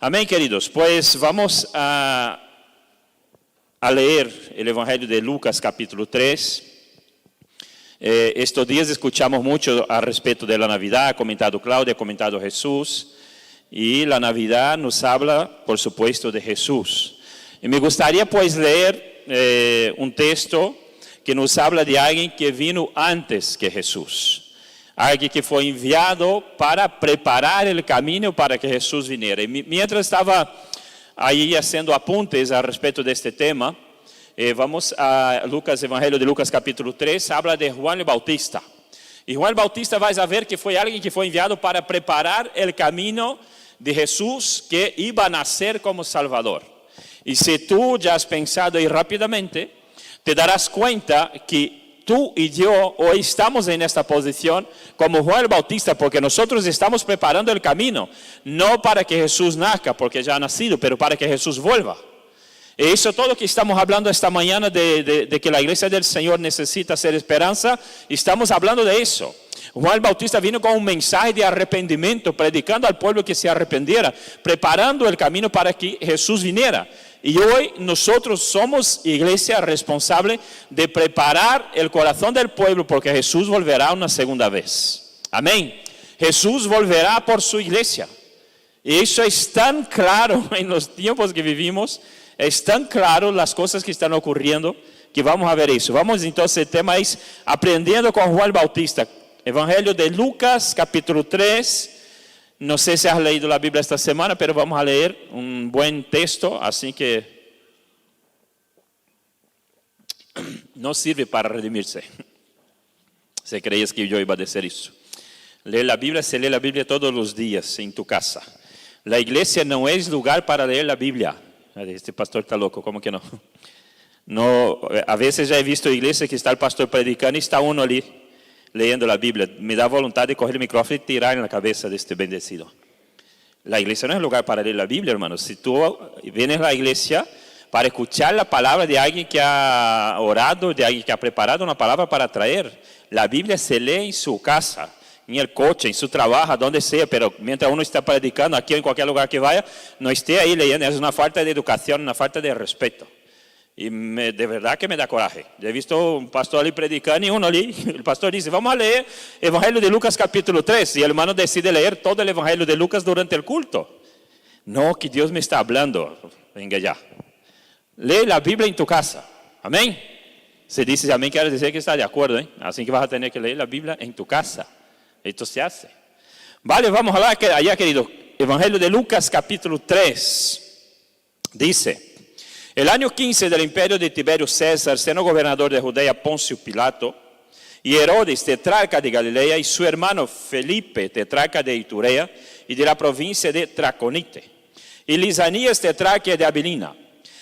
Amén, queridos. Pues vamos a leer el Evangelio de Lucas capítulo 3. Estos días escuchamos mucho al respecto de la Navidad, ha comentado Claudia, ha comentado Jesús. Y la Navidad nos habla, por supuesto, de Jesús. Y me gustaría pues leer un texto que nos habla de alguien que vino antes que Jesús. Alguien que fue enviado para preparar el camino para que Jesús viniera. Y mientras estaba ahí haciendo apuntes al respecto de este tema, vamos a Lucas, Evangelio de Lucas capítulo 3, habla de Juan el Bautista. Y Juan el Bautista vais a ver que fue alguien que fue enviado para preparar el camino de Jesús que iba a nacer como Salvador. Y si tú ya has pensado ahí rápidamente, te darás cuenta que tú y yo hoy estamos en esta posición como Juan el Bautista, porque nosotros estamos preparando el camino, no para que Jesús nazca, porque ya ha nacido, pero para que Jesús vuelva. Y eso todo lo que estamos hablando esta mañana de que la iglesia del Señor necesita ser esperanza, estamos hablando de eso. Juan el Bautista vino con un mensaje de arrepentimiento, predicando al pueblo que se arrependiera, preparando el camino para que Jesús viniera. Y hoy nosotros somos iglesia responsable de preparar el corazón del pueblo porque Jesús volverá una segunda vez. Amén. Jesús volverá por su iglesia. Y eso es tan claro en los tiempos que vivimos, es tan claro las cosas que están ocurriendo que vamos a ver eso. Vamos entonces, el tema es aprendiendo con Juan el Bautista. Evangelio de Lucas capítulo 3. No sé si has leído la Biblia esta semana, pero vamos a leer un buen texto, así que no sirve para redimirse. Si creías que yo iba a decir eso. Leer la Biblia, se lee la Biblia todos los días en tu casa. La iglesia no es lugar para leer la Biblia. Este pastor está loco, ¿cómo que no? No, a veces ya he visto iglesias que está el pastor predicando y está uno ali leyendo la Biblia. Me da voluntad de coger el micrófono y tirar en la cabeza de este bendecido. La iglesia no es lugar para leer la Biblia, hermanos. Si tú vienes a la iglesia para escuchar la palabra de alguien que ha orado, de alguien que ha preparado una palabra para traer, la Biblia se lee en su casa, en el coche, en su trabajo, donde sea, pero mientras uno está predicando aquí o en cualquier lugar que vaya, no esté ahí leyendo. Es una falta de educación, una falta de respeto. Y de verdad que me da coraje. Yo he visto un pastor ali predicando y uno ali, el pastor dice, vamos a leer Evangelio de Lucas capítulo 3. Y el hermano decide leer todo el Evangelio de Lucas durante el culto. No, que Dios me está hablando. Venga ya. Lee la Biblia en tu casa. Amén. Si dices amén, quiere decir que está de acuerdo. Así que vas a tener que leer la Biblia en tu casa. Esto se hace. Vale, vamos a hablar allá, querido. Evangelio de Lucas capítulo 3. Dice: el año 15 del imperio de Tiberio César, siendo gobernador de Judea Poncio Pilato, y Herodes, tetrarca de Galilea, y su hermano Felipe, tetrarca de Iturea, y de la provincia de Traconite, y Lisanías, tetrarca de Abilina.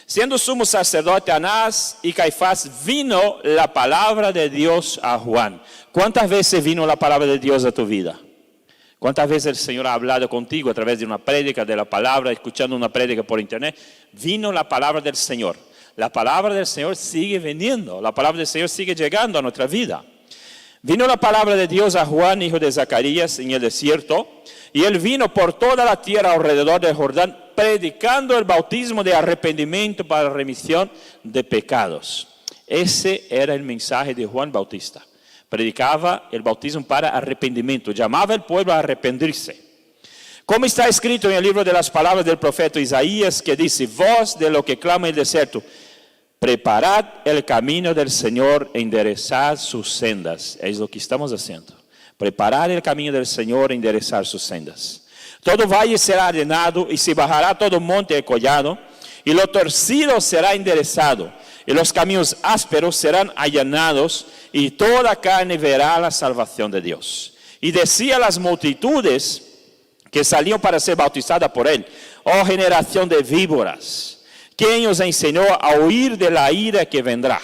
Siendo sumo sacerdote Anás y Caifás, vino la palabra de Dios a Juan. ¿Cuántas veces vino la palabra de Dios a tu vida? ¿Cuántas veces el Señor ha hablado contigo a través de una prédica, de la palabra, escuchando una prédica por internet? Vino la palabra del Señor. La palabra del Señor sigue viniendo. La palabra del Señor sigue llegando a nuestra vida. Vino la palabra de Dios a Juan, hijo de Zacarías, en el desierto. Y él vino por toda la tierra alrededor del Jordán, predicando el bautismo de arrepentimiento para la remisión de pecados. Ese era el mensaje de Juan Bautista. Predicaba el bautismo para arrepentimiento, llamaba al pueblo a arrepentirse. Como está escrito en el libro de las palabras del profeta Isaías, que dice: voz de lo que clama el desierto, preparad el camino del Señor, enderezad sus sendas. Es lo que estamos haciendo. Preparar el camino del Señor, enderezar sus sendas. Todo valle será allanado y se bajará todo monte y collado, y lo torcido será enderezado, y los caminos ásperos serán allanados, y toda carne verá la salvación de Dios. Y decía a las multitudes que salían para ser bautizadas por él: oh generación de víboras, ¿quién os enseñó a huir de la ira que vendrá?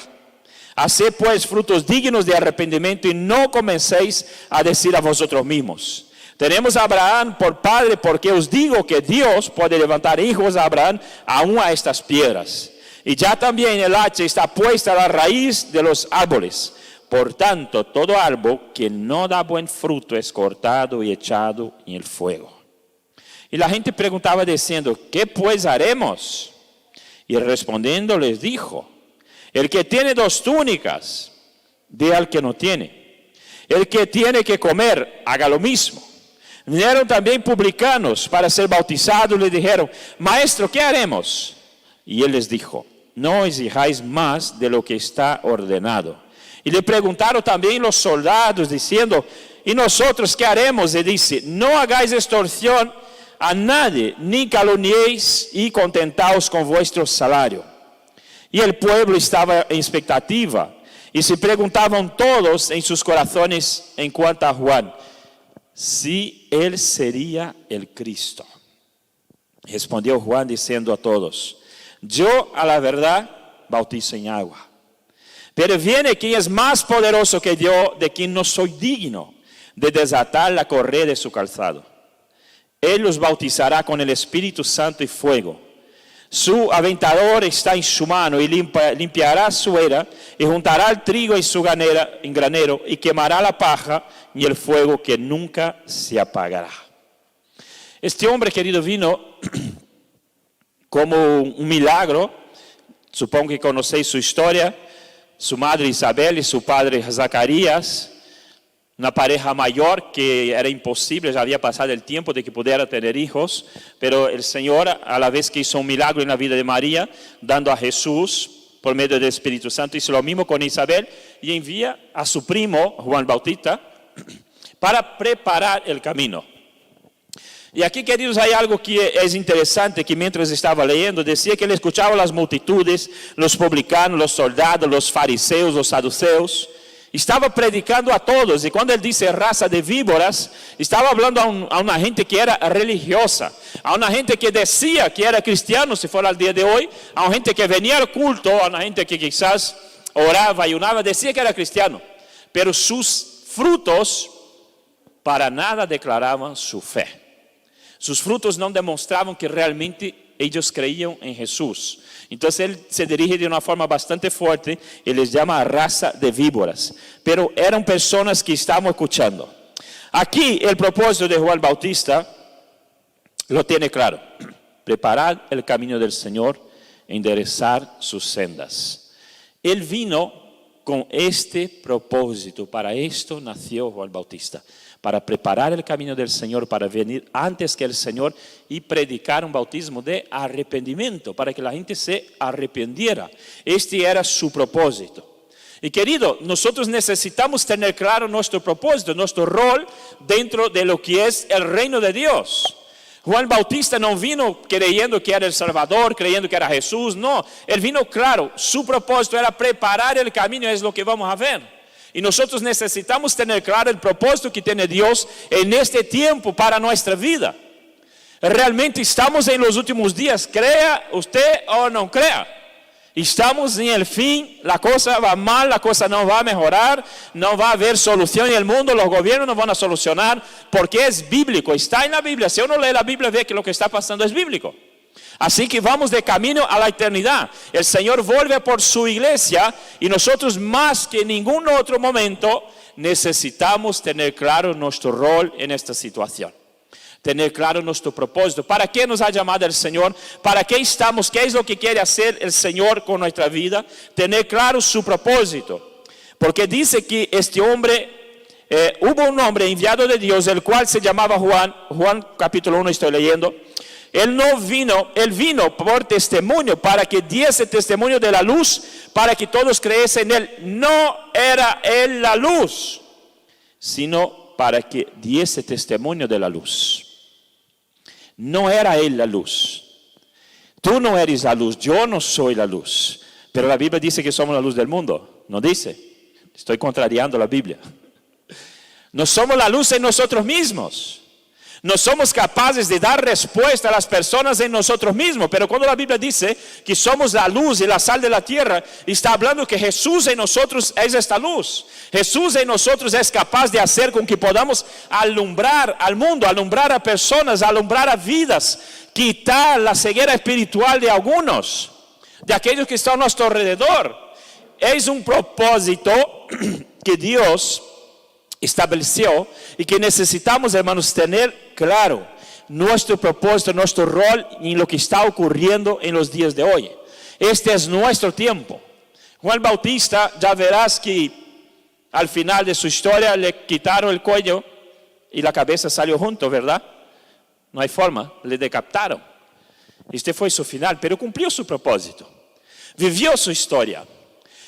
Haced pues frutos dignos de arrepentimiento, y no comencéis a decir a vosotros mismos: tenemos a Abraham por padre, porque os digo que Dios puede levantar hijos a Abraham aún a estas piedras. Y ya también el hacha está puesta a la raíz de los árboles. Por tanto, todo árbol que no da buen fruto es cortado y echado en el fuego. Y la gente preguntaba diciendo, ¿qué pues haremos? Y respondiendo les dijo, el que tiene 2 túnicas, dé al que no tiene. El que tiene que comer, haga lo mismo. Vinieron también publicanos para ser bautizados y le dijeron, Maestro, ¿qué haremos? Y él les dijo, no exijáis más de lo que está ordenado. Y le preguntaron también los soldados diciendo, ¿y nosotros qué haremos? Y dice, no hagáis extorsión a nadie, ni calumniéis y contentaos con vuestro salario. Y el pueblo estaba en expectativa y se preguntaban todos en sus corazones en cuanto a Juan, si él sería el Cristo. Respondió Juan diciendo a todos, yo a la verdad bautizo en agua, pero viene quien es más poderoso que yo, de quien no soy digno de desatar la correa de su calzado. Él los bautizará con el Espíritu Santo y fuego. Su aventador está en su mano y limpiará su era y juntará el trigo en su granero y quemará la paja y el fuego que nunca se apagará. Este hombre, querido, vino como un milagro. Supongo que conocéis su historia. Su madre Isabel y su padre Zacarías, una pareja mayor que era imposible, ya había pasado el tiempo de que pudiera tener hijos, pero el Señor, a la vez que hizo un milagro en la vida de María, dando a Jesús por medio del Espíritu Santo, hizo lo mismo con Isabel y envía a su primo Juan Bautista para preparar el camino. Y aquí, queridos, hay algo que es interesante, que mientras estaba leyendo, decía que él escuchaba las multitudes, los publicanos, los soldados, los fariseos, los saduceos. Estaba predicando a todos, y cuando él dice raza de víboras, estaba hablando a una gente que era religiosa, a una gente que decía que era cristiano, si fuera al día de hoy, a una gente que venía al culto, a una gente que quizás oraba, ayunaba, decía que era cristiano, pero sus frutos para nada declaraban su fe. Sus frutos no demostraban que realmente ellos creían en Jesús. Entonces él se dirige de una forma bastante fuerte y les llama raza de víboras. Pero eran personas que estaban escuchando. Aquí el propósito de Juan Bautista lo tiene claro. Preparar el camino del Señor, enderezar sus sendas. Él vino con este propósito. Para esto nació Juan Bautista. Para preparar el camino del Señor, para venir antes que el Señor y predicar un bautismo de arrepentimiento, para que la gente se arrependiera. Este era su propósito. Y querido, nosotros necesitamos tener claro nuestro propósito, nuestro rol dentro de lo que es el reino de Dios. Juan Bautista no vino creyendo que era el Salvador, creyendo que era Jesús, no. Él vino claro, su propósito era preparar el camino, es lo que vamos a ver. Y nosotros necesitamos tener claro el propósito que tiene Dios en este tiempo para nuestra vida. Realmente estamos en los últimos días, crea usted o no crea. Estamos en el fin, la cosa va mal, la cosa no va a mejorar, no va a haber solución en el mundo, los gobiernos no van a solucionar, porque es bíblico, está en la Biblia. Si uno lee la Biblia ve que lo que está pasando es bíblico. Así que vamos de camino a la eternidad. El Señor vuelve por su iglesia y nosotros más que en ningún otro momento necesitamos tener claro nuestro rol en esta situación. Tener claro nuestro propósito. ¿Para qué nos ha llamado el Señor? ¿Para qué estamos? ¿Qué es lo que quiere hacer el Señor con nuestra vida? Tener claro su propósito. Porque dice que este hombre, hubo un hombre enviado de Dios, el cual se llamaba Juan. Juan capítulo 1 estoy leyendo. Él vino por testimonio, para que diese testimonio de la luz, para que todos creyesen en él. No era él la luz, sino para que diese testimonio de la luz. No era él la luz. Tú no eres la luz, yo no soy la luz. Pero la Biblia dice que somos la luz del mundo. No dice. Estoy contrariando la Biblia. No somos la luz en nosotros mismos. No somos capaces de dar respuesta a las personas en nosotros mismos. Pero cuando la Biblia dice que somos la luz y la sal de la tierra, está hablando que Jesús en nosotros es esta luz. Jesús en nosotros es capaz de hacer con que podamos alumbrar al mundo, alumbrar a personas, alumbrar a vidas, quitar la ceguera espiritual de algunos, de aquellos que están a nuestro alrededor. Es un propósito que Dios estableció y que necesitamos, hermanos, tener claro. nuestro propósito, nuestro rol en lo que está ocurriendo en los días de hoy. Este es nuestro tiempo. Juan Bautista, ya verás que al final de su historia le quitaron el cuello y la cabeza salió junto, ¿verdad? No hay forma, le decapitaron. Este fue su final, pero cumplió su propósito. Vivió su historia.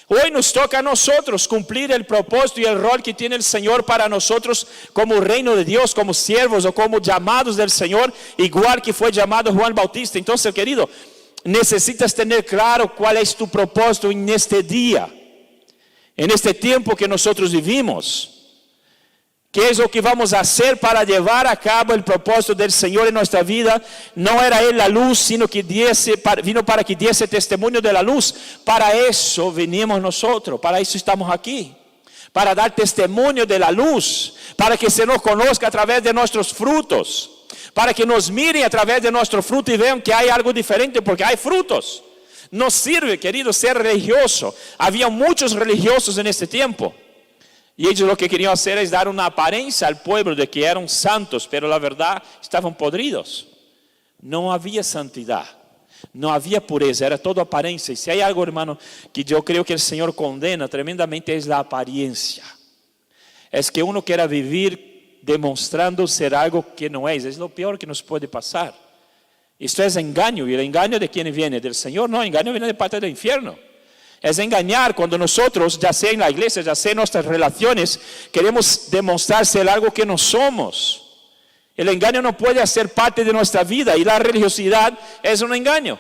Hoy nos toca a nosotros cumplir el propósito y el rol que tiene el Señor para nosotros como reino de Dios, como siervos o como llamados del Señor, igual que fue llamado Juan Bautista. Entonces, querido, necesitas tener claro cuál es tu propósito en este día, en este tiempo que nosotros vivimos. ¿Qué es lo que vamos a hacer para llevar a cabo el propósito del Señor en nuestra vida? No era Él la luz, sino que vino para que diese testimonio de la luz. Para eso venimos nosotros, para eso estamos aquí. Para dar testimonio de la luz, para que se nos conozca a través de nuestros frutos. Para que nos miren a través de nuestro fruto y vean que hay algo diferente, porque hay frutos. No sirve, querido, ser religioso. Había muchos religiosos en este tiempo. Y ellos lo que querían hacer es dar una apariencia al pueblo de que eran santos, pero la verdad estaban podridos. No había santidad, no había pureza, era todo apariencia. Y si hay algo, hermano, que yo creo que el Señor condena tremendamente es la apariencia. Es que uno quiera vivir demostrando ser algo que no es lo peor que nos puede pasar. Esto es engaño, y el engaño de quién viene, del Señor, no, el engaño viene de parte del infierno. Es engañar cuando nosotros, ya sea en la iglesia, ya sea en nuestras relaciones, queremos demostrar ser algo que no somos. El engaño no puede ser parte de nuestra vida y la religiosidad es un engaño.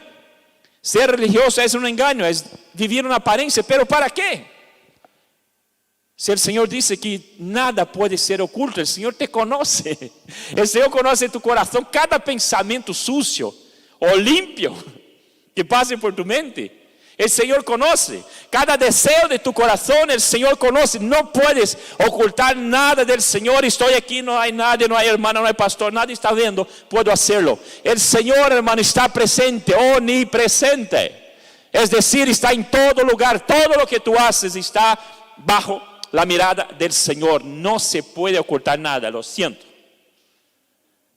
Ser religioso es un engaño, es vivir una apariencia, pero ¿para qué? Si el Señor dice que nada puede ser oculto, el Señor te conoce. El Señor conoce tu corazón, cada pensamiento sucio o limpio que pase por tu mente. El Señor conoce cada deseo de tu corazón, el Señor conoce. No puedes ocultar nada del Señor. Estoy aquí, no hay nadie, no hay hermano, no hay pastor, nadie está viendo, puedo hacerlo. El Señor, hermano, está presente, omnipresente. Es decir, está en todo lugar, todo lo que tú haces está bajo la mirada del Señor. No se puede ocultar nada, lo siento.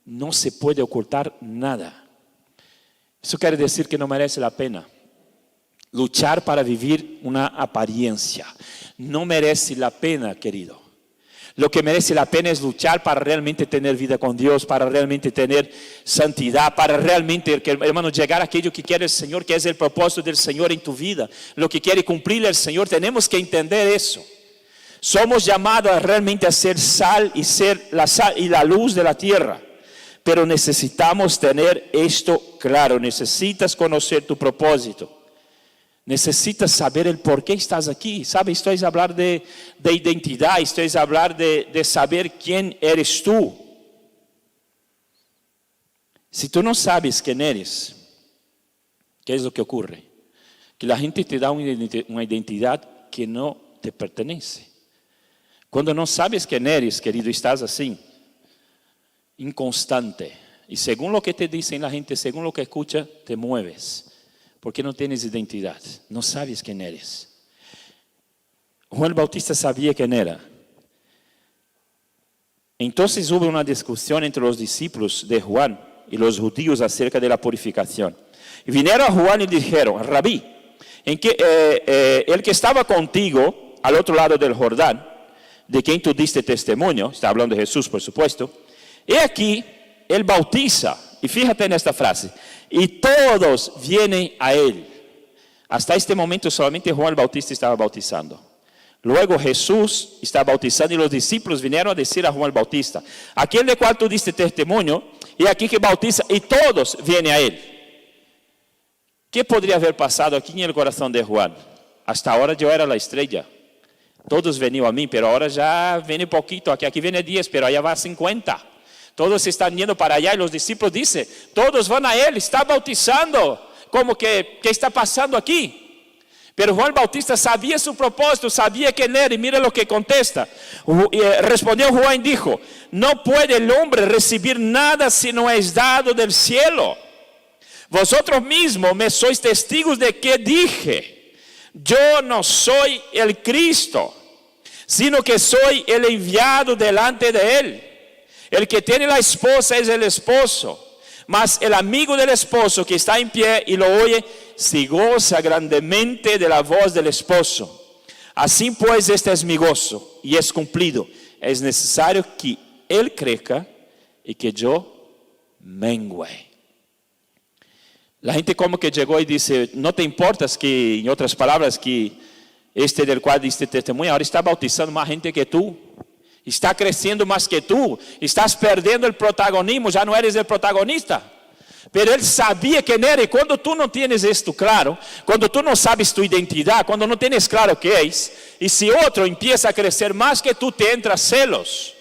No se puede ocultar nada. Eso quiere decir que no merece la pena luchar para vivir una apariencia. No merece la pena, querido. Lo que merece la pena es luchar para realmente tener vida con Dios, para realmente tener santidad, para realmente, hermano, llegar a aquello que quiere el Señor, que es el propósito del Señor en tu vida. Lo que quiere cumplir el Señor, tenemos que entender eso. Somos llamados a realmente a ser sal y ser la sal y la luz de la tierra. Pero necesitamos tener esto claro. Necesitas conocer tu propósito. Necesitas saber el por qué estás aquí. ¿Sabe? Esto es hablar de identidad. Esto es hablar de saber quién eres tú. Si tú no sabes quién eres, ¿qué es lo que ocurre? Que la gente te da una identidad que no te pertenece. Cuando no sabes quién eres, querido, estás así, inconstante. Y según lo que te dicen la gente, según lo que escucha, te mueves. Porque no tienes identidad, no sabes quién eres. Juan Bautista sabía quién era. Entonces hubo una discusión entre los discípulos de Juan y los judíos acerca de la purificación. Y vinieron a Juan y dijeron: Rabí, el que estaba contigo al otro lado del Jordán, de quien tú diste testimonio, está hablando de Jesús, por supuesto, he aquí, él bautiza. Y fíjate en esta frase: y todos vienen a él. Hasta este momento solamente Juan el Bautista estaba bautizando. Luego Jesús está bautizando y los discípulos vinieron a decir a Juan el Bautista: aquel de cual tú diste testimonio, y aquí que bautiza, y todos vienen a él. ¿Qué podría haber pasado aquí en el corazón de Juan? Hasta ahora yo era la estrella. Todos venían a mí, pero ahora ya viene poquito. Aquí viene 10, pero allá va 50. Todos están yendo para allá y los discípulos dicen: todos van a él, está bautizando. ¿Cómo que qué está pasando aquí? Pero Juan Bautista sabía su propósito, sabía quién era, y mira lo que contesta. Respondió Juan y dijo: no puede el hombre recibir nada si no es dado del cielo. Vosotros mismos me sois testigos de que dije: yo no soy el Cristo, sino que soy el enviado delante de él. El que tiene la esposa es el esposo, mas el amigo del esposo que está en pie y lo oye, se goza grandemente de la voz del esposo. Así pues, este es mi gozo y es cumplido. Es necesario que él crezca y que yo mengue. La gente como que llegó y dice, no te importas que, en otras palabras, que este del cual diste testemunho ahora está bautizando más gente que tú. Está creciendo más que tú. Estás perdiendo el protagonismo, ya no eres el protagonista. Pero él sabía quién era. Y cuando tú no tienes esto claro, cuando tú no sabes tu identidad, cuando no tienes claro qué es, y si otro empieza a crecer más que tú, te entra celos.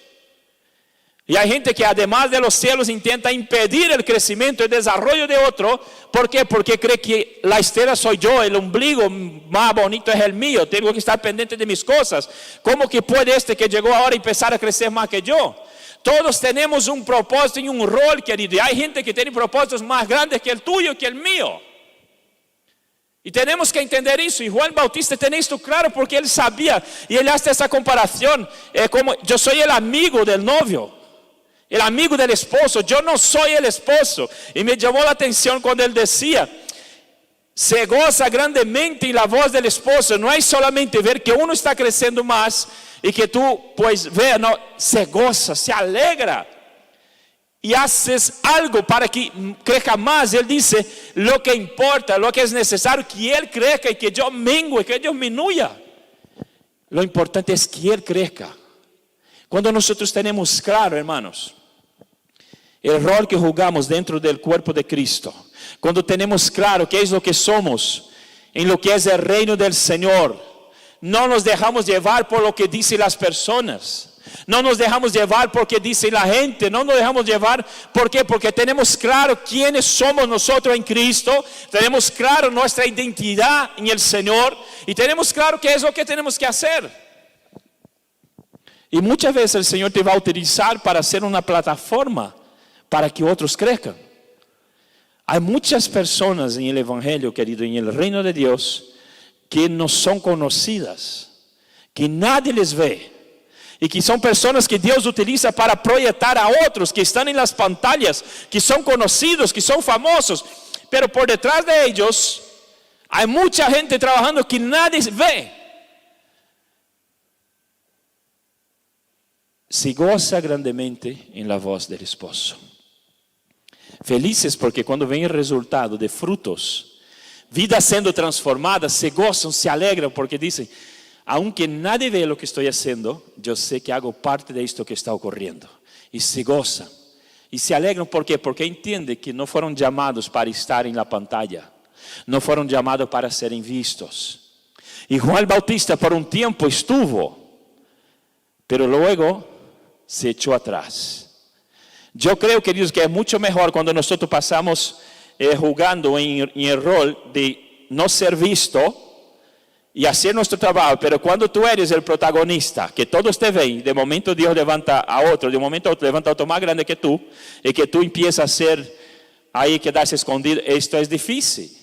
Y hay gente que además de los celos intenta impedir el crecimiento y desarrollo de otro. ¿Por qué? Porque cree que la estela soy yo, el ombligo más bonito es el mío, tengo que estar pendiente de mis cosas. ¿Cómo que puede este que llegó ahora empezar a crecer más que yo? Todos tenemos un propósito y un rol, querido. Y hay gente que tiene propósitos más grandes que el tuyo, que el mío. Y tenemos que entender eso. Y Juan Bautista tiene esto claro porque él sabía. Y él hace esa comparación. Como yo soy el amigo del novio, el amigo del esposo. Yo no soy el esposo. Y me llamó la atención cuando él decía, se goza grandemente en la voz del esposo. No es solamente ver que uno está creciendo más y que tú pues veas, no, se goza, se alegra. Y haces algo para que crezca más. Él dice, lo que importa, lo que es necesario, que él crezca y que yo mengue, que yo disminuya. Lo importante es que él crezca. Cuando nosotros tenemos claro, hermanos, el rol que jugamos dentro del cuerpo de Cristo, cuando tenemos claro qué es lo que somos en lo que es el reino del Señor, no nos dejamos llevar por lo que dicen las personas. No nos dejamos llevar porque dice la gente. No nos dejamos llevar, ¿por qué? Porque tenemos claro quiénes somos nosotros en Cristo. Tenemos claro nuestra identidad en el Señor. Y tenemos claro qué es lo que tenemos que hacer. Y muchas veces el Señor te va a utilizar para hacer una plataforma para que otros crezcan. Hay muchas personas en el Evangelio, querido, en el reino de Dios, que no son conocidas, que nadie les ve. Y que son personas que Dios utiliza para proyectar a otros que están en las pantallas, que son conocidos, que son famosos. Pero por detrás de ellos hay mucha gente trabajando que nadie ve. Se goza grandemente en la voz del esposo. Felices porque cuando ven el resultado de frutos, vidas siendo transformadas, se gozan, se alegran porque dicen, aunque nadie ve lo que estoy haciendo, yo sé que hago parte de esto que está ocurriendo. Y se gozan. Y se alegran, ¿por qué? Porque entienden que no fueron llamados para estar en la pantalla. No fueron llamados para ser vistos. Y Juan Bautista por un tiempo estuvo, pero luego se echó atrás. Yo creo, queridos, que es mucho mejor cuando nosotros pasamos jugando en el rol de no ser visto y hacer nuestro trabajo, pero cuando tú eres el protagonista, que todos te ven, de momento Dios levanta a otro, de momento otro levanta a otro más grande que tú, y que tú empiezas a ser ahí, quedarse escondido, esto es difícil.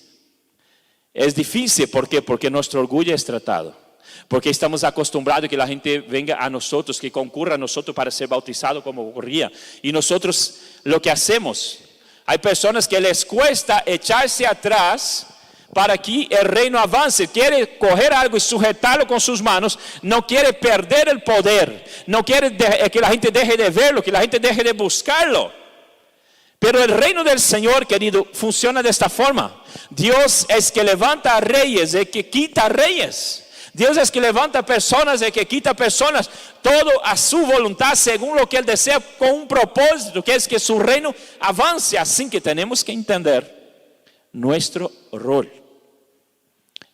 Es difícil, ¿por qué? Porque nuestro orgullo es tratado. Porque estamos acostumbrados a que la gente venga a nosotros, que concurra a nosotros para ser bautizado como ocurría. Y nosotros lo que hacemos, hay personas que les cuesta echarse atrás para que el reino avance. Quiere coger algo y sujetarlo con sus manos. No quiere perder el poder. No quiere que la gente deje de verlo, que la gente deje de buscarlo. Pero el reino del Señor, querido, funciona de esta forma. Dios es que levanta a reyes, el que quita reyes. Dios es que levanta personas, el que quita personas, todo a su voluntad, según lo que Él desea, con un propósito, que es que su reino avance. Así que tenemos que entender nuestro rol,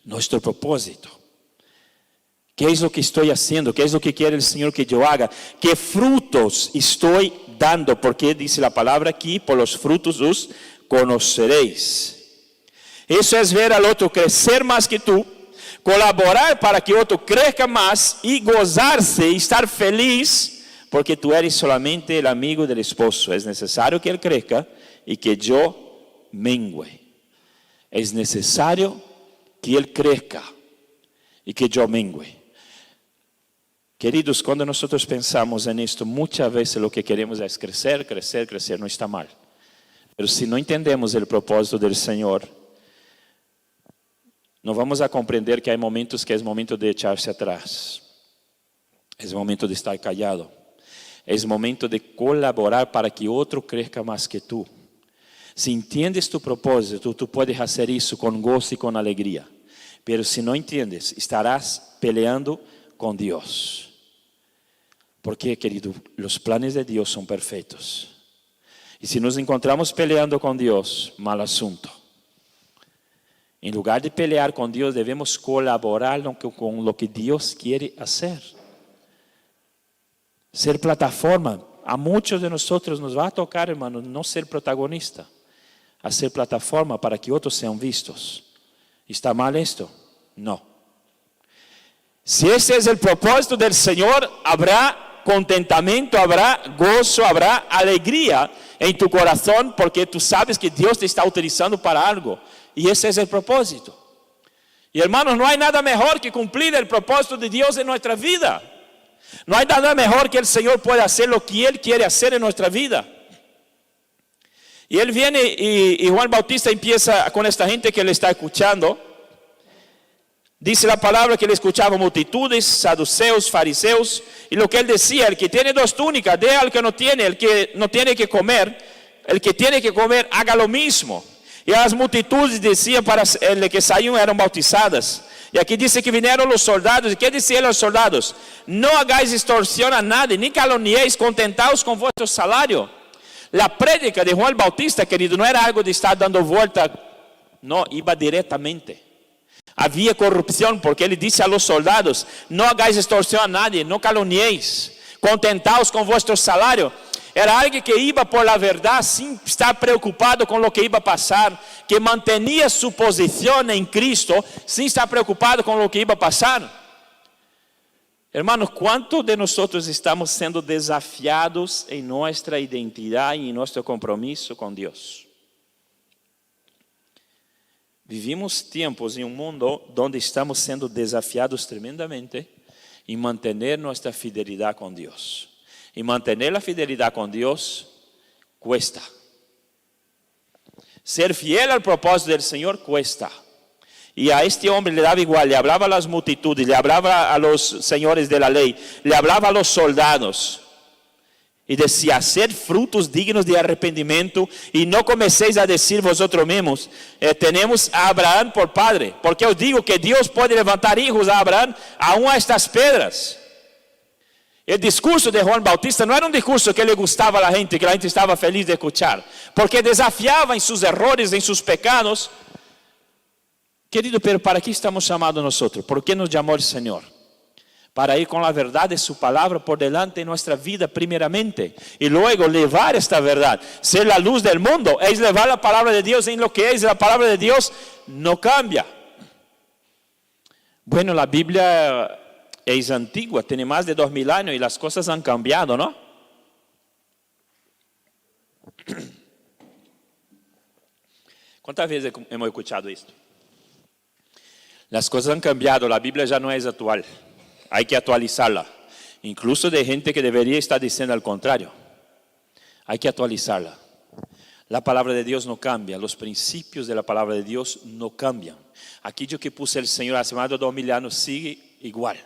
nuestro propósito. ¿Qué es lo que estoy haciendo? ¿Qué es lo que quiere el Señor que yo haga? ¿Qué frutos estoy dando? Porque dice la palabra aquí, por los frutos los conoceréis. Eso es ver al otro crecer más que tú, colaborar para que otro crezca más y gozarse y estar feliz porque tú eres solamente el amigo del esposo. Es necesario que él crezca y que yo mengue. Es necesario que él crezca y que yo mengue. Queridos, cuando nosotros pensamos en esto, muchas veces lo que queremos es crecer, crecer, crecer, no está mal. Pero si no entendemos el propósito del Señor, no vamos a comprender que hay momentos que es momento de echarse atrás. Es momento de estar callado. Es momento de colaborar para que otro crezca más que tú. Si entiendes tu propósito, tú puedes hacer eso con gozo y con alegría. Pero si no entiendes, estarás peleando con Dios. Porque, querido, los planes de Dios son perfectos. Y si nos encontramos peleando con Dios, mal asunto. En lugar de pelear con Dios, debemos colaborar con lo que Dios quiere hacer. Ser plataforma. A muchos de nosotros nos va a tocar, hermano, no ser protagonista. Hacer plataforma para que otros sean vistos. ¿Está mal esto? No. Si ese es el propósito del Señor, habrá contentamiento, habrá gozo, habrá alegría en tu corazón, porque tú sabes que Dios te está utilizando para algo. Y ese es el propósito. Y hermanos, no hay nada mejor que cumplir el propósito de Dios en nuestra vida. No hay nada mejor que el Señor pueda hacer lo que Él quiere hacer en nuestra vida. Y Él viene y Juan Bautista empieza con esta gente que le está escuchando. Dice la palabra que le escuchaban multitudes, saduceos, fariseos. Y lo que él decía, el que tiene 2 túnicas, dé al que no tiene. El que no tiene que comer, el que tiene que comer, haga lo mismo. Y las multitudes decían para el que salían eran bautizadas. Y aquí dice que vinieron los soldados. ¿Y qué decían los soldados? No hagáis extorsión a nadie, ni calumniéis, contentaos con vuestro salario. La prédica de Juan Bautista, querido, no era algo de estar dando vuelta. No, iba directamente. Había corrupción porque ele disse a los soldados, no hagáis extorsión a nadie, no calumniéis, contentaos con vuestro salario. Era alguien que iba por la verdad sin estar preocupado con lo que iba a pasar, que mantenía su posición en Cristo sin estar preocupado con lo que iba a pasar. Hermanos, ¿cuántos de nosotros estamos siendo desafiados en nuestra identidad y en nuestro compromiso con Dios? Vivimos tiempos en un mundo donde estamos siendo desafiados tremendamente en mantener nuestra fidelidad con Dios. Y mantener la fidelidad con Dios cuesta. Ser fiel al propósito del Señor cuesta. Y a este hombre le daba igual, le hablaba a las multitudes, le hablaba a los señores de la ley, le hablaba a los soldados. Y decía, hacer frutos dignos de arrepentimiento y no comencéis a decir vosotros mismos, tenemos a Abraham por padre. Porque os digo que Dios puede levantar hijos a Abraham aún a estas pedras. El discurso de Juan Bautista no era un discurso que le gustaba a la gente, que la gente estaba feliz de escuchar. Porque desafiaba en sus errores, en sus pecados. Querido, pero ¿para qué estamos llamados nosotros? ¿Por qué nos llamó el Señor? Para ir con la verdad de su palabra por delante de nuestra vida primeramente. Y luego llevar esta verdad. Ser la luz del mundo es llevar la palabra de Dios en lo que es. La palabra de Dios no cambia. Bueno, la Biblia es antigua, tiene más de 2000 años y las cosas han cambiado, ¿no? ¿Cuántas veces hemos escuchado esto? Las cosas han cambiado, la Biblia ya no es actual. Hay que actualizarla. Incluso de gente que debería estar diciendo al contrario. Hay que actualizarla. La palabra de Dios no cambia. Los principios de la palabra de Dios no cambian. Aquello que puso el Señor hace más de 2000 años sigue igual.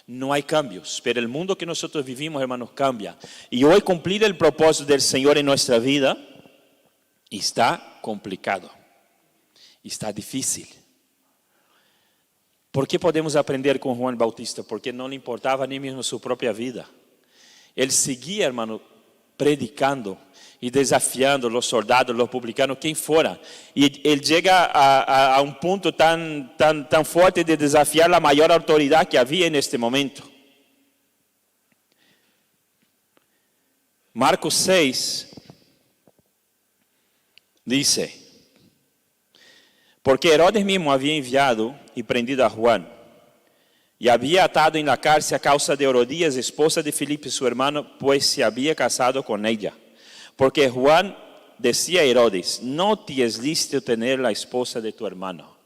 No hay cambios. Pero el mundo que nosotros vivimos, hermanos, cambia. Y hoy cumplir el propósito del Señor en nuestra vida está complicado. Está difícil. ¿Por qué podemos aprender con Juan Bautista? Porque no le importaba ni mismo su propia vida. Él seguía, hermano, predicando y desafiando a los soldados, los publicanos, quien fuera. Y él llega a un punto tan fuerte de desafiar la mayor autoridad que había en este momento. Marcos 6 dice, porque Herodes mismo había enviado y prendido a Juan, y había atado en la cárcel a causa de Herodías, esposa de Filipe su hermano, pues se había casado con ella. Porque Juan decía a Herodes, no te es lícito tener la esposa de tu hermano.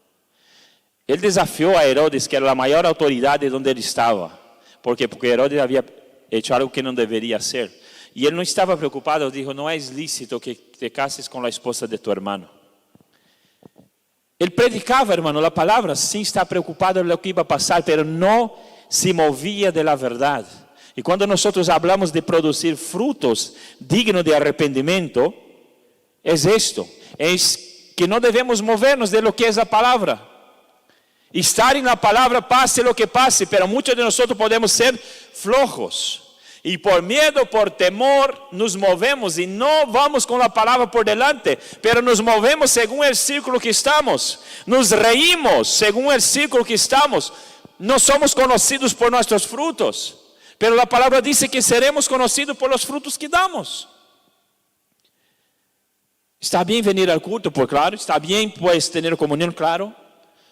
Él desafió a Herodes, que era la mayor autoridad de donde él estaba, porque Herodes había hecho algo que no debería hacer. Y él no estaba preocupado, dijo, no es lícito que te cases con la esposa de tu hermano. Él predicaba, hermano, la palabra, sin estar preocupado en lo que iba a pasar, pero no se movía de la verdad. Y cuando nosotros hablamos de producir frutos dignos de arrepentimiento, es esto, es que no debemos movernos de lo que es la palabra. Estar en la palabra pase lo que pase, pero muchos de nosotros podemos ser flojos. Y por miedo, por temor, nos movemos y no vamos con la palabra por delante, pero nos movemos según el círculo que estamos. Nos reímos según el círculo que estamos. No somos conocidos por nuestros frutos, pero la palabra dice que seremos conocidos por los frutos que damos. Está bien venir al culto, por claro, está bien pues tener comunión, claro,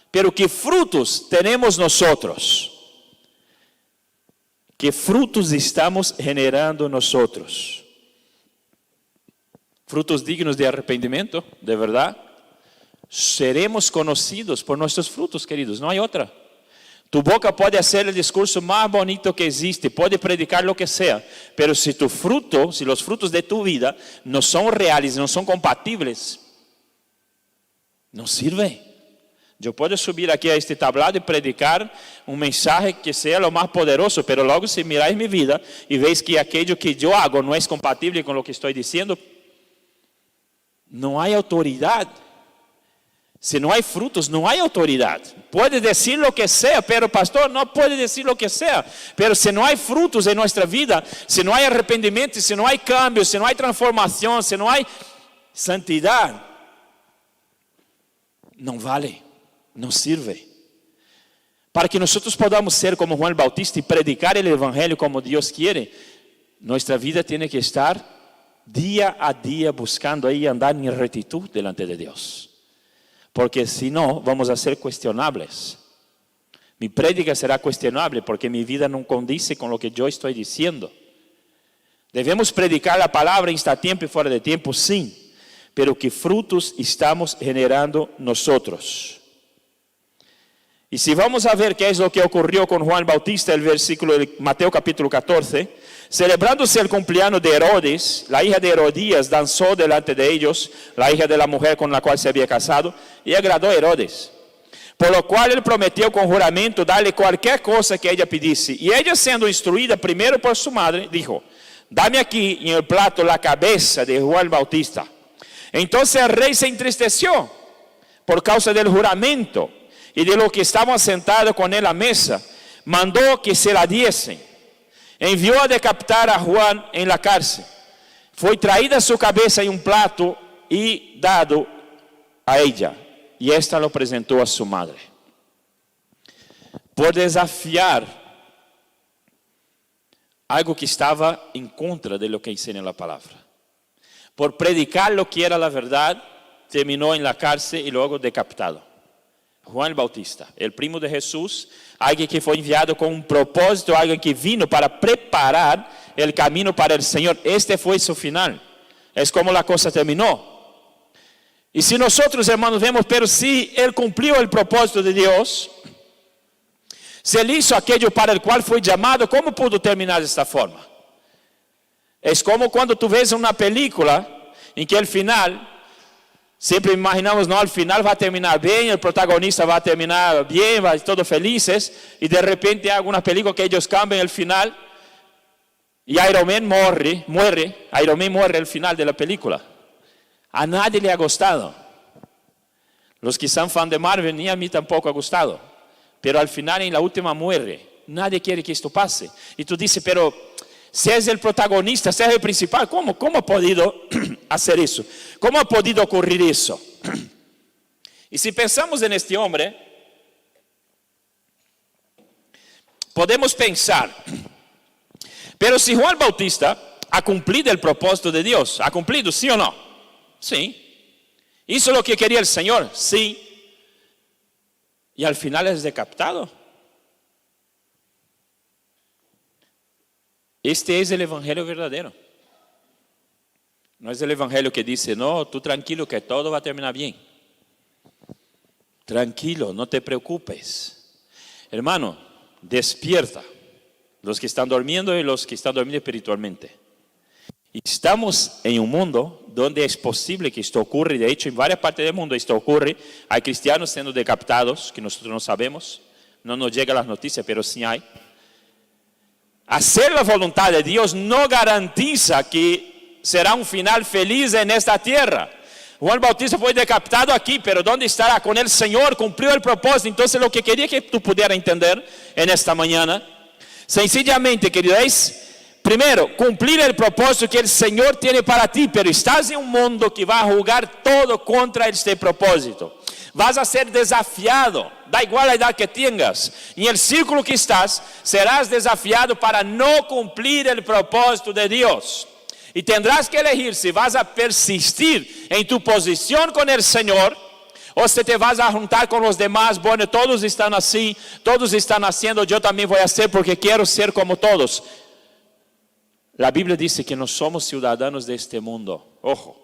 pero ¿qué frutos tenemos nosotros? ¿Qué frutos estamos generando nosotros? ¿Frutos dignos de arrepentimiento? ¿De verdad? Seremos conocidos por nuestros frutos, queridos, no hay otra. Tu boca puede hacer el discurso más bonito que existe, puede predicar lo que sea, pero si tu fruto, si los frutos de tu vida no son reales, no son compatibles, no sirve. Yo puedo subir aquí a este tablado y predicar un mensaje que sea lo más poderoso, pero luego si miráis mi vida y veis que aquello que yo hago no es compatible con lo que estoy diciendo, no hay autoridad. Si no hay frutos, no hay autoridad. Puede decir lo que sea, pero pastor, no puede decir lo que sea. Pero si no hay frutos en nuestra vida, si no hay arrepentimiento, si no hay cambio, si no hay transformación, si no hay santidad, no vale. No sirve. Para que nosotros podamos ser como Juan el Bautista y predicar el Evangelio como Dios quiere, nuestra vida tiene que estar día a día buscando ahí andar en rectitud delante de Dios. Porque si no, vamos a ser cuestionables. Mi prédica será cuestionable porque mi vida no condice con lo que yo estoy diciendo. Debemos predicar la palabra en tiempo y fuera de tiempo, sí. Pero ¿qué frutos estamos generando nosotros? Y si vamos a ver qué es lo que ocurrió con Juan Bautista, el versículo de Mateo capítulo 14, celebrándose el cumpleaños de Herodes, la hija de Herodías danzó delante de ellos, la hija de la mujer con la cual se había casado, y agradó a Herodes. Por lo cual él prometió con juramento darle cualquier cosa que ella pidiese. Y ella, siendo instruida primero por su madre, dijo, dame aquí en el plato la cabeza de Juan Bautista. Entonces el rey se entristeció por causa del juramento y de lo que estaban sentados con él a mesa, mandó que se la diesen. Envió a decapitar a Juan en la cárcel. Fue traída su cabeza en un plato y dado a ella. Y ésta lo presentó a su madre. Por desafiar algo que estaba en contra de lo que enseña la palabra. Por predicar lo que era la verdad, terminó en la cárcel y luego decapitado. Juan el Bautista, el primo de Jesús, alguien que fue enviado con un propósito, alguien que vino para preparar el camino para el Señor. Este fue su final. Es como la cosa terminó. Y si nosotros, hermanos, vemos, pero si él cumplió el propósito de Dios, si él hizo aquello para el cual fue llamado, ¿cómo pudo terminar de esta forma? Es como cuando tú ves una película en que el final, siempre imaginamos, no, al final va a terminar bien, el protagonista va a terminar bien, va a estar todos felices, y de repente hay alguna película que ellos cambian el final, y Iron Man muere al final de la película. A nadie le ha gustado. Los que son fan de Marvel, ni a mí tampoco ha gustado. Pero al final, en la última, muere. Nadie quiere que esto pase. Y tú dices, pero si es el protagonista, si es el principal, ¿cómo ha podido hacer eso? ¿Cómo ha podido ocurrir eso? Y si pensamos en este hombre, podemos pensar, pero si Juan Bautista ha cumplido el propósito de Dios, ¿ha cumplido, sí o no? Sí. ¿Hizo lo que quería el Señor? Sí. Y al final es decapitado. Este es el evangelio verdadero. No es el evangelio que dice, no, tú tranquilo que todo va a terminar bien. Tranquilo, no te preocupes. Hermano, despierta. Los que están durmiendo y los que están durmiendo espiritualmente. Y estamos en un mundo donde es posible que esto ocurra. De hecho, en varias partes del mundo esto ocurre. Hay cristianos siendo decapitados, que nosotros no sabemos. No nos llegan las noticias, pero sí hay. Hacer la voluntad de Dios no garantiza que será un final feliz en esta tierra. Juan Bautista fue decapitado aquí, pero ¿dónde estará? Con el Señor, cumplió el propósito. Entonces lo que quería que tú pudieras entender en esta mañana, sencillamente, querido, es primero, cumplir el propósito que el Señor tiene para ti, pero estás en un mundo que va a jugar todo contra este propósito. Vas a ser desafiado, da igual la edad que tengas, en el círculo que estás, serás desafiado para no cumplir el propósito de Dios. Y tendrás que elegir si vas a persistir en tu posición con el Señor, o si te vas a juntar con los demás. Bueno, todos están así, todos están haciendo, yo también voy a hacer porque quiero ser como todos. La Biblia dice que no somos ciudadanos de este mundo. Ojo,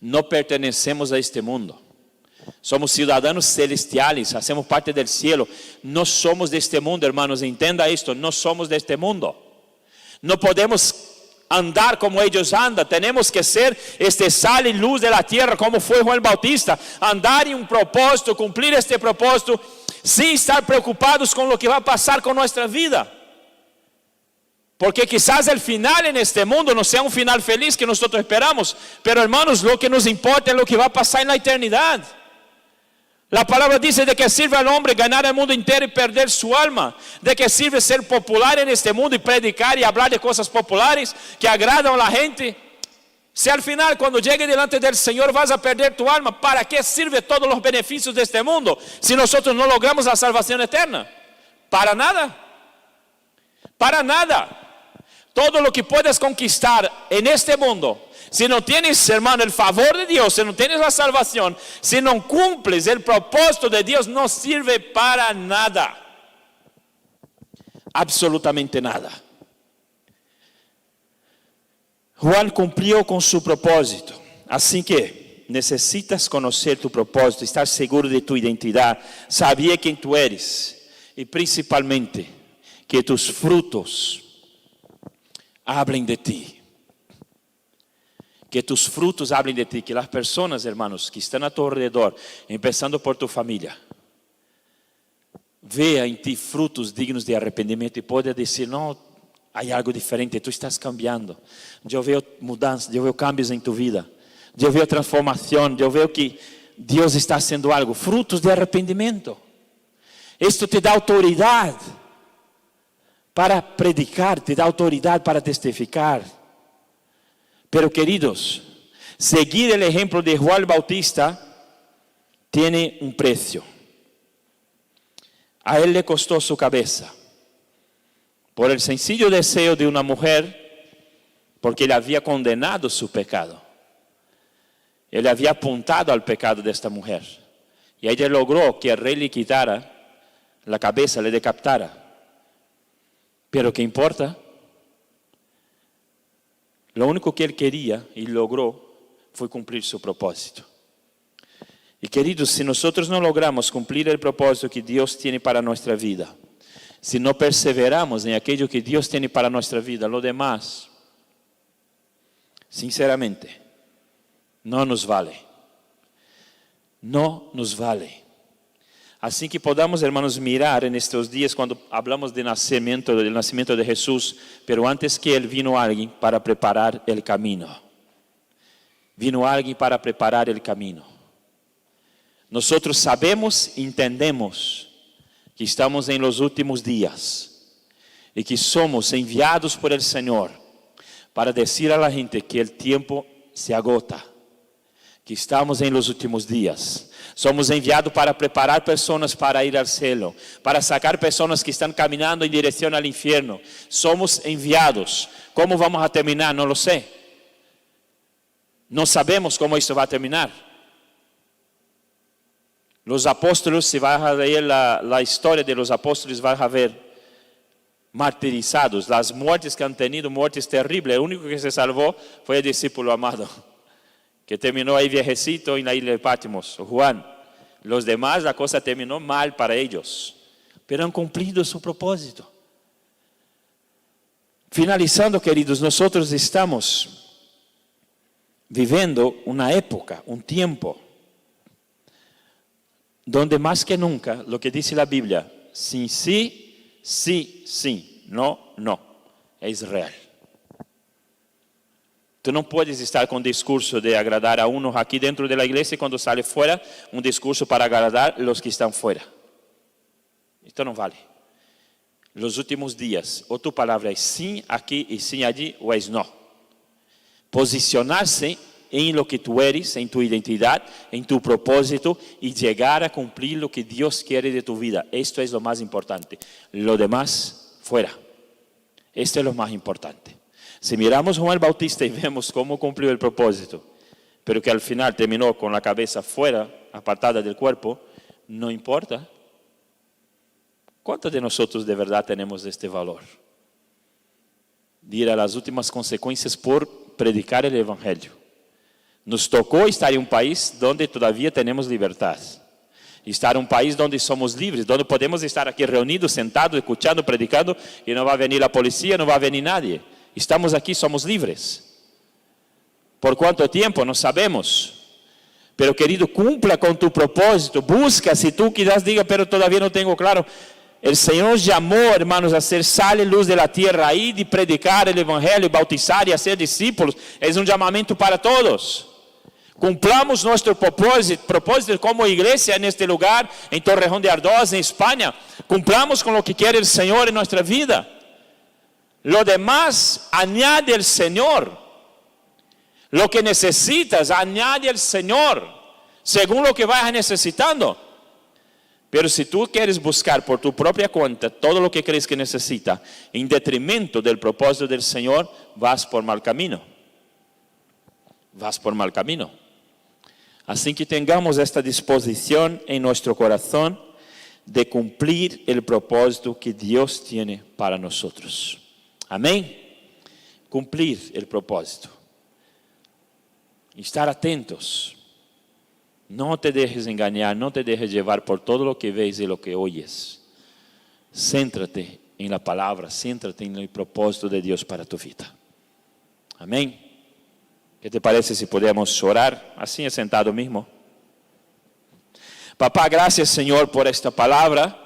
no pertenecemos a este mundo. Somos ciudadanos celestiales, hacemos parte del cielo. No somos de este mundo, hermanos, entienda esto, no somos de este mundo. No podemos andar como ellos andan, tenemos que ser sal y luz de la tierra, como fue Juan Bautista. Andar en un propósito, cumplir este propósito, sin estar preocupados con lo que va a pasar con nuestra vida. Porque quizás el final en este mundo no sea un final feliz que nosotros esperamos. Pero hermanos, lo que nos importa es lo que va a pasar en la eternidad. La palabra dice: de que sirve al hombre ganar el mundo entero y perder su alma. De que sirve ser popular en este mundo y predicar y hablar de cosas populares que agradan a la gente. Si al final, cuando llegue delante del Señor, vas a perder tu alma, ¿para qué sirve todos los beneficios de este mundo si nosotros no logramos la salvación eterna? Para nada. Para nada. Todo lo que puedes conquistar en este mundo, si no tienes, hermano, el favor de Dios, si no tienes la salvación, si no cumples el propósito de Dios, no sirve para nada. Absolutamente nada. Juan cumplió con su propósito. Así que necesitas conocer tu propósito, estar seguro de tu identidad, saber quién tú eres. Y principalmente, que tus frutos hablen de ti. Que tus frutos hablen de ti. Que las personas, hermanos, que están a tu alrededor, empezando por tu familia, vean en ti frutos dignos de arrepentimiento y puedan decir: no, hay algo diferente, tú estás cambiando. Yo veo mudanzas, yo veo cambios en tu vida. Yo veo transformación, yo veo que Dios está haciendo algo. Frutos de arrepentimiento. Esto te da autoridad para predicar, te da autoridad para testificar. Pero queridos, seguir el ejemplo de Juan Bautista tiene un precio. A él le costó su cabeza. Por el sencillo deseo de una mujer, porque él había condenado su pecado. Él había apuntado al pecado de esta mujer. Y ella logró que el rey le quitara la cabeza, le decapitara. Pero ¿qué importa? Lo único que él quería y logró fue cumplir su propósito. Y queridos, si nosotros no logramos cumplir el propósito que Dios tiene para nuestra vida, si no perseveramos en aquello que Dios tiene para nuestra vida, lo demás, sinceramente, no nos vale. No nos vale. Así que podamos, hermanos, mirar en estos días cuando hablamos del nacimiento de Jesús, pero antes que Él vino alguien para preparar el camino. Vino alguien para preparar el camino. Nosotros sabemos, entendemos que estamos en los últimos días y que somos enviados por el Señor para decir a la gente que el tiempo se agota, que estamos en los últimos días. Somos enviados para preparar personas para ir al cielo, para sacar personas que están caminando en dirección al infierno. Somos enviados. ¿Cómo vamos a terminar? No lo sé. No sabemos cómo esto va a terminar. Los apóstoles, si vas a leer la historia de los apóstoles, vas a ver martirizados. Las muertes que han tenido, muertes terribles. El único que se salvó fue el discípulo amado, que terminó ahí viejecito en la isla de Patmos, Juan. Los demás, la cosa terminó mal para ellos, pero han cumplido su propósito. Finalizando, queridos, nosotros estamos viviendo una época, un tiempo, donde más que nunca, lo que dice la Biblia, sí, sí, sí, sí, no, no, es real. Tú no puedes estar con discurso de agradar a unos aquí dentro de la iglesia y cuando sale fuera, un discurso para agradar a los que están fuera. Esto no vale. Los últimos días, o tu palabra es sí aquí y sí allí, o es no. Posicionarse en lo que tú eres, en tu identidad, en tu propósito y llegar a cumplir lo que Dios quiere de tu vida. Esto es lo más importante. Lo demás, fuera. Esto es lo más importante. Si miramos a Juan el Bautista y vemos cómo cumplió el propósito, pero que al final terminó con la cabeza fuera, apartada del cuerpo, no importa. ¿Cuántos de nosotros de verdad tenemos este valor? De ir a las últimas consecuencias por predicar el Evangelio. Nos tocó estar en un país donde todavía tenemos libertad. Estar en un país donde somos libres, donde podemos estar aquí reunidos, sentados, escuchando, predicando, y no va a venir la policía, no va a venir nadie. Estamos aquí, somos libres. ¿Por cuánto tiempo? No sabemos. Pero querido, cumpla con tu propósito. Busca, si tú quizás diga, pero todavía no tengo claro. El Señor nos llamó, hermanos, a ser sal y luz de la tierra, ir y predicar el Evangelio, bautizar y hacer discípulos. Es un llamamiento para todos. Cumplamos nuestro propósito como iglesia en este lugar, en Torrejón de Ardoz, en España. Cumplamos con lo que quiere el Señor en nuestra vida. Lo demás, añade el Señor. Lo que necesitas, añade el Señor, según lo que vayas necesitando. Pero si tú quieres buscar por tu propia cuenta todo lo que crees que necesita, en detrimento del propósito del Señor, vas por mal camino. Vas por mal camino. Así que tengamos esta disposición en nuestro corazón de cumplir el propósito que Dios tiene para nosotros. Amén. Cumplir el propósito. Estar atentos. No te dejes engañar, no te dejes llevar por todo lo que ves y lo que oyes. Céntrate en la palabra, céntrate en el propósito de Dios para tu vida. Amén. ¿Qué te parece si podemos orar así sentado mismo? Papá, gracias Señor por esta palabra.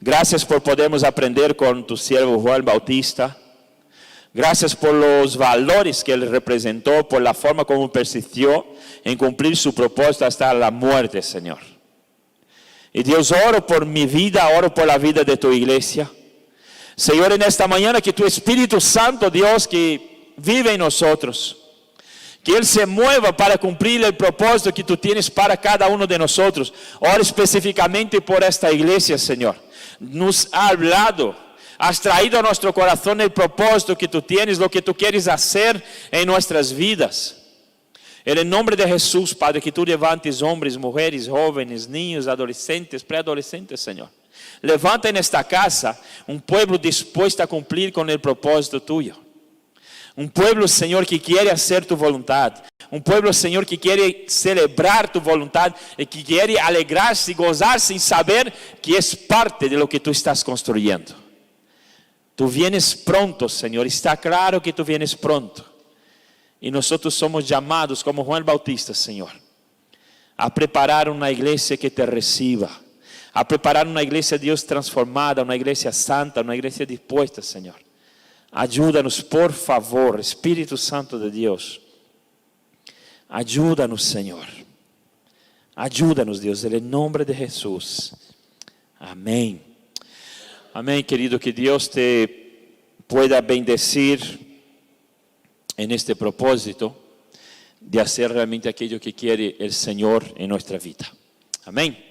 Gracias por podermos aprender con tu siervo Juan Bautista. Gracias por los valores que él representó, por la forma como persistió en cumplir su propósito hasta la muerte, Señor. Y Dios, oro por mi vida, oro por la vida de tu iglesia. Señor, en esta mañana que tu Espíritu Santo, Dios, que vive en nosotros, que Él se mueva para cumplir el propósito que tú tienes para cada uno de nosotros. Oro específicamente por esta iglesia, Señor. Nos ha hablado. Has traído a nuestro corazón el propósito que tú tienes, lo que tú quieres hacer en nuestras vidas. En el nombre de Jesús, Padre, que tú levantes hombres, mujeres, jóvenes, niños, adolescentes, preadolescentes, Señor. Levanta en esta casa un pueblo dispuesto a cumplir con el propósito tuyo. Un pueblo, Señor, que quiere hacer tu voluntad. Un pueblo, Señor, que quiere celebrar tu voluntad y que quiere alegrarse y gozarse y saber que es parte de lo que tú estás construyendo. Tú vienes pronto, Señor, está claro que tú vienes pronto. Y nosotros somos llamados, como Juan Bautista, Señor, a preparar una iglesia que te reciba. A preparar una iglesia, Dios, transformada, una iglesia santa, una iglesia dispuesta, Señor. Ayúdanos, por favor, Espíritu Santo de Dios. Ayúdanos, Señor. Ayúdanos, Dios, en el nombre de Jesús. Amén. Amén, querido, que Dios te pueda bendecir en este propósito de hacer realmente aquello que quiere el Señor en nuestra vida. Amén.